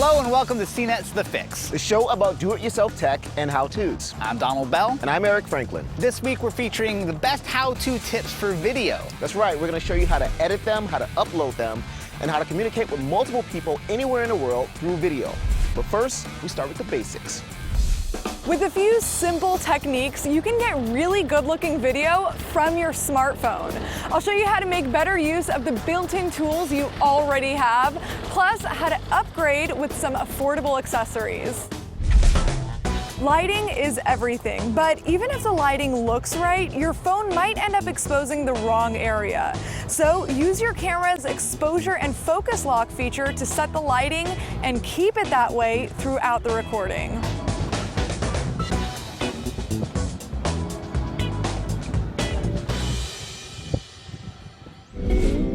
Hello and welcome to CNET's The Fix, the show about do-it-yourself tech and how-tos. I'm Donald Bell. And I'm Eric Franklin. This week we're featuring the best how-to tips for video. That's right, we're going to show you how to edit them, how to upload them, and how to communicate with multiple people anywhere in the world through video. But first, we start with the basics. With a few simple techniques, you can get really good-looking video from your smartphone. I'll show you how to make better use of the built-in tools you already have, plus how to upgrade with some affordable accessories. Lighting is everything, but even if the lighting looks right, your phone might end up exposing the wrong area. So use your camera's exposure and focus lock feature to set the lighting and keep it that way throughout the recording.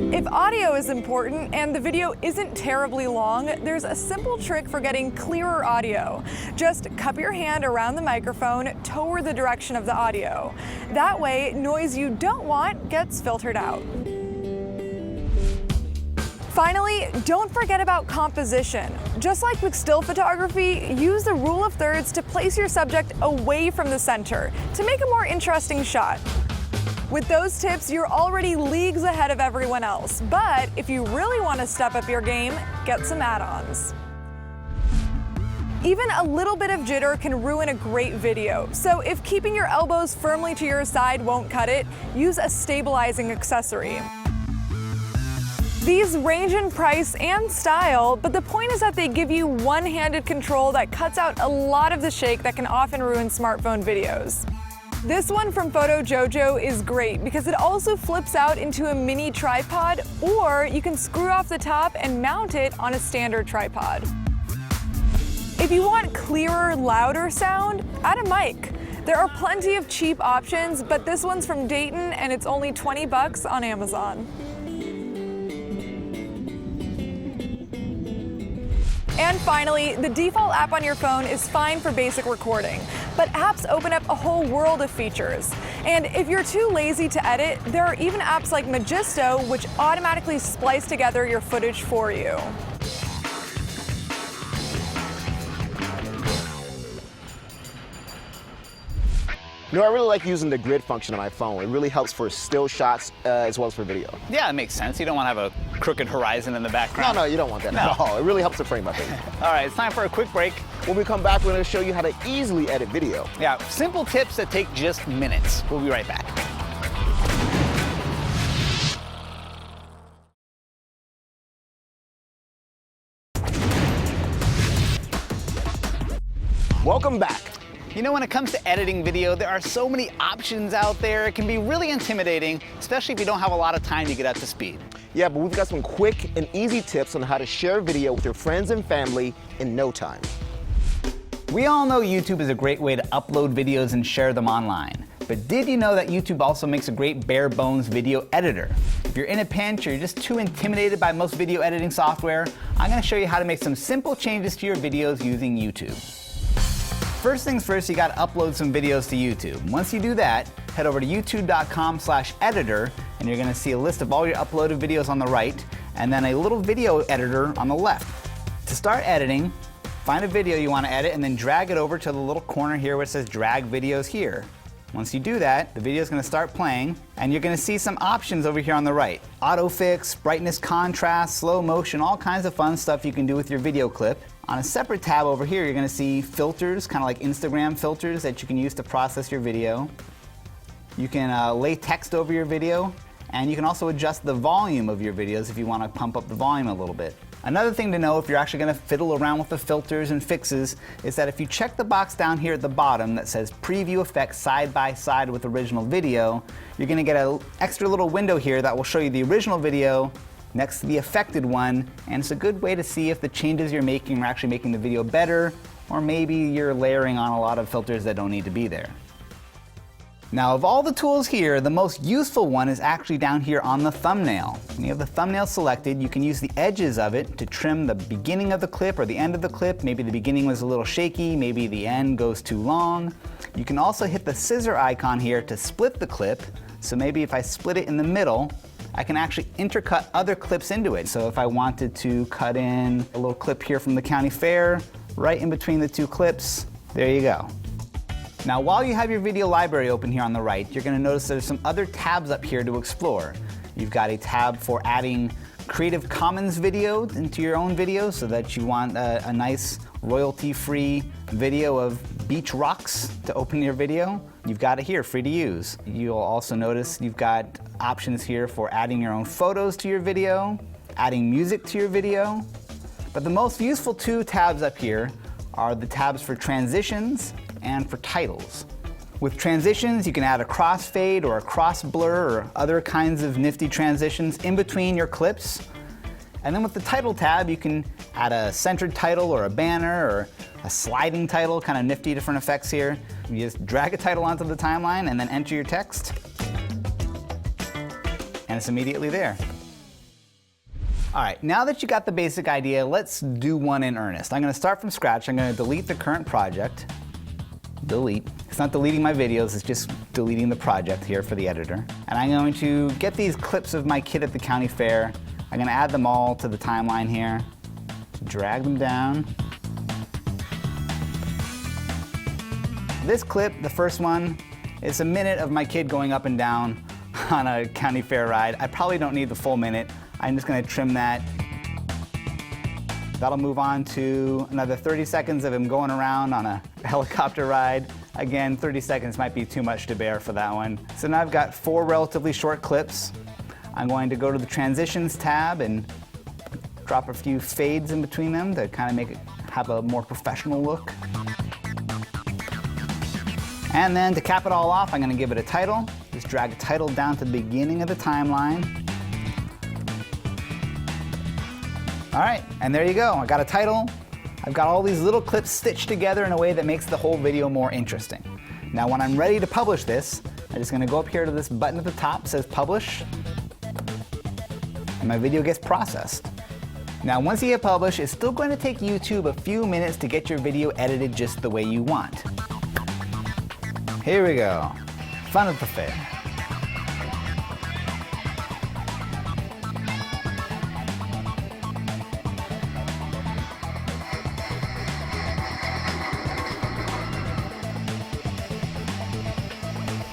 If audio is important and the video isn't terribly long, there's a simple trick for getting clearer audio. Just cup your hand around the microphone toward the direction of the audio. That way, noise you don't want gets filtered out. Finally, don't forget about composition. Just like with still photography, use the rule of thirds to place your subject away from the center to make a more interesting shot. With those tips, you're already leagues ahead of everyone else. But if you really want to step up your game, get some add-ons. Even a little bit of jitter can ruin a great video. So if keeping your elbows firmly to your side won't cut it, use a stabilizing accessory. These range in price and style, but the point is that they give you one-handed control that cuts out a lot of the shake that can often ruin smartphone videos. This one from PhotoJojo is great because it also flips out into a mini tripod, or you can screw off the top and mount it on a standard tripod. If you want clearer, louder sound, add a mic. There are plenty of cheap options, but this one's from Dayton and it's only $20 on Amazon. And finally, the default app on your phone is fine for basic recording, but apps open up a whole world of features. And if you're too lazy to edit, there are even apps like Magisto, which automatically splice together your footage for you. You know, I really like using the grid function on my phone. It really helps for still shots as well as for video. Yeah, it makes sense. You don't want to have a crooked horizon in the background. No, you don't want that at all. It really helps to frame up it. All right, it's time for a quick break. When we come back, we're going to show you how to easily edit video. Yeah, simple tips that take just minutes. We'll be right back. Welcome back. You know, when it comes to editing video, there are so many options out there. It can be really intimidating, especially if you don't have a lot of time to get up to speed. Yeah, but we've got some quick and easy tips on how to share video with your friends and family in no time. We all know YouTube is a great way to upload videos and share them online. But did you know that YouTube also makes a great bare bones video editor? If you're in a pinch or you're just too intimidated by most video editing software, I'm going to show you how to make some simple changes to your videos using YouTube. First things first, you got to upload some videos to YouTube. Once you do that, head over to youtube.com/editor, and you're going to see a list of all your uploaded videos on the right, and then a little video editor on the left. To start editing, find a video you want to edit and then drag it over to the little corner here where it says drag videos here. Once you do that, the video is going to start playing, and you're going to see some options over here on the right. Autofix, brightness, contrast, slow motion, all kinds of fun stuff you can do with your video clip. On a separate tab over here, you're going to see filters, kind of like Instagram filters that you can use to process your video. You can lay text over your video, and you can also adjust the volume of your videos if you want to pump up the volume a little bit. Another thing to know if you're actually going to fiddle around with the filters and fixes is that if you check the box down here at the bottom that says preview effects side by side with original video, you're going to get an extra little window here that will show you the original video next to the affected one, and it's a good way to see if the changes you're making are actually making the video better, or maybe you're layering on a lot of filters that don't need to be there. Now, of all the tools here, the most useful one is actually down here on the thumbnail. When you have the thumbnail selected, you can use the edges of it to trim the beginning of the clip or the end of the clip. Maybe the beginning was a little shaky, maybe the end goes too long. You can also hit the scissor icon here to split the clip. So maybe if I split it in the middle, I can actually intercut other clips into it. So if I wanted to cut in a little clip here from the county fair, right in between the two clips, there you go. Now, while you have your video library open here on the right, you're gonna notice there's some other tabs up here to explore. You've got a tab for adding Creative Commons video into your own video, so that you want a nice royalty-free video of beach rocks to open your video. You've got it here, free to use. You'll also notice you've got options here for adding your own photos to your video, adding music to your video. But the most useful two tabs up here are the tabs for transitions and for titles. With transitions, you can add a crossfade or a cross blur or other kinds of nifty transitions in between your clips. And then with the title tab, you can add a centered title or a banner or a sliding title, kind of nifty different effects here. You just drag a title onto the timeline and then enter your text, and it's immediately there. All right, now that you got the basic idea, let's do one in earnest. I'm gonna start from scratch. I'm gonna delete the current project. Delete. It's not deleting my videos, it's just deleting the project here for the editor. And I'm going to get these clips of my kid at the county fair. I'm gonna add them all to the timeline here. Drag them down. This clip, the first one, is a minute of my kid going up and down on a county fair ride. I probably don't need the full minute. I'm just gonna trim that. That'll move on to another 30 seconds of him going around on a helicopter ride. Again, 30 seconds might be too much to bear for that one. So now I've got 4 relatively short clips. I'm going to go to the transitions tab and drop a few fades in between them to kind of make it have a more professional look. And then to cap it all off, I'm going to give it a title. Just drag a title down to the beginning of the timeline. All right, and there you go. I got a title. I've got all these little clips stitched together in a way that makes the whole video more interesting. Now, when I'm ready to publish this, I'm just gonna go up here to this button at the top that says Publish, and my video gets processed. Now, once you hit publish, it's still going to take YouTube a few minutes to get your video edited just the way you want. Here we go. Fun at the fair.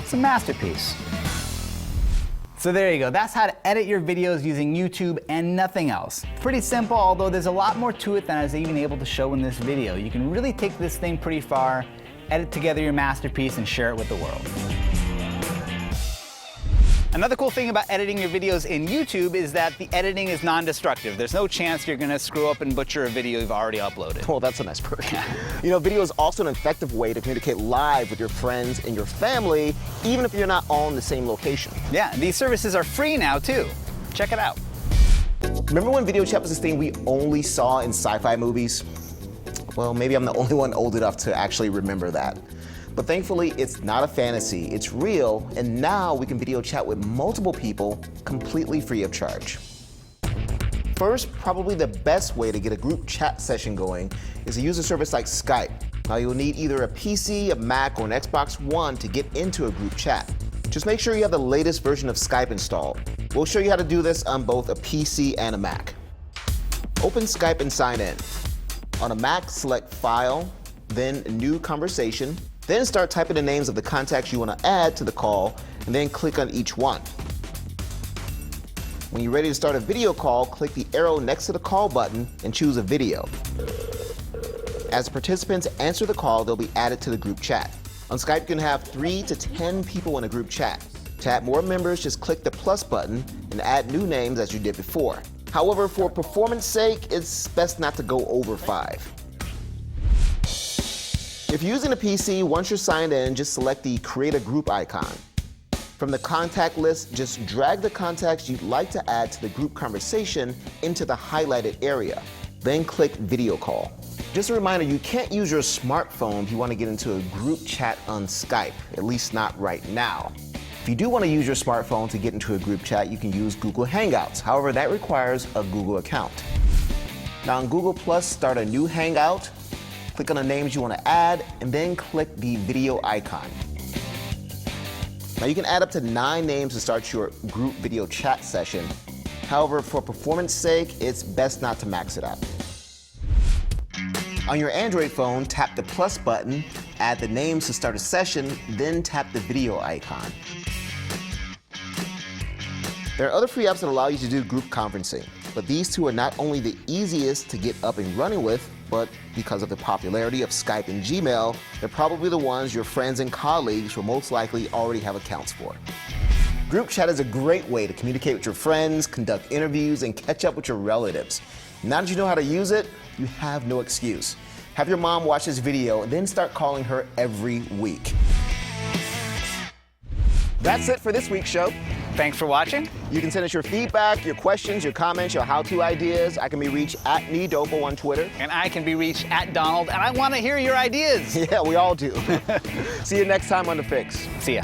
It's a masterpiece. So there you go. That's how to edit your videos using YouTube and nothing else. Pretty simple, although there's a lot more to it than I was even able to show in this video. You can really take this thing pretty far, edit together your masterpiece, and share it with the world. Another cool thing about editing your videos in YouTube is that the editing is non-destructive. There's no chance you're gonna screw up and butcher a video you've already uploaded. Well, that's a nice perk. You know, video is also an effective way to communicate live with your friends and your family, even if you're not all in the same location. Yeah, these services are free now too. Check it out. Remember when video chat was this thing we only saw in sci-fi movies? Well, maybe I'm the only one old enough to actually remember that. But thankfully, it's not a fantasy, it's real, and now we can video chat with multiple people completely free of charge. First, probably the best way to get a group chat session going is to use a service like Skype. Now, you'll need either a PC, a Mac, or an Xbox One to get into a group chat. Just make sure you have the latest version of Skype installed. We'll show you how to do this on both a PC and a Mac. Open Skype and sign in. On a Mac, select File, then New Conversation. Then start typing the names of the contacts you want to add to the call, and then click on each one. When you're ready to start a video call, click the arrow next to the call button and choose a video. As participants answer the call, they'll be added to the group chat. On Skype, you can have 3 to 10 people in a group chat. To add more members, just click the plus button and add new names as you did before. However, for performance sake, it's best not to go over 5. If you're using a PC, once you're signed in, just select the Create a Group icon. From the contact list, just drag the contacts you'd like to add to the group conversation into the highlighted area. Then click Video Call. Just a reminder, you can't use your smartphone if you want to get into a group chat on Skype, at least not right now. If you do want to use your smartphone to get into a group chat, you can use Google Hangouts. However, that requires a Google account. Now on Google+, start a new Hangout. Click on the names you want to add, and then click the video icon. Now you can add up to 9 names to start your group video chat session. However, for performance sake, it's best not to max it out. On your Android phone, tap the plus button, add the names to start a session, then tap the video icon. There are other free apps that allow you to do group conferencing, but these two are not only the easiest to get up and running with, but because of the popularity of Skype and Gmail, they're probably the ones your friends and colleagues will most likely already have accounts for. Group chat is a great way to communicate with your friends, conduct interviews, and catch up with your relatives. Now that you know how to use it, you have no excuse. Have your mom watch this video and then start calling her every week. That's it for this week's show. Thanks for watching. You can send us your feedback, your questions, your comments, your how-to ideas. I can be reached at Nidopo on Twitter. And I can be reached at Donald, and I want to hear your ideas. Yeah, we all do. See you next time on The Fix. See ya.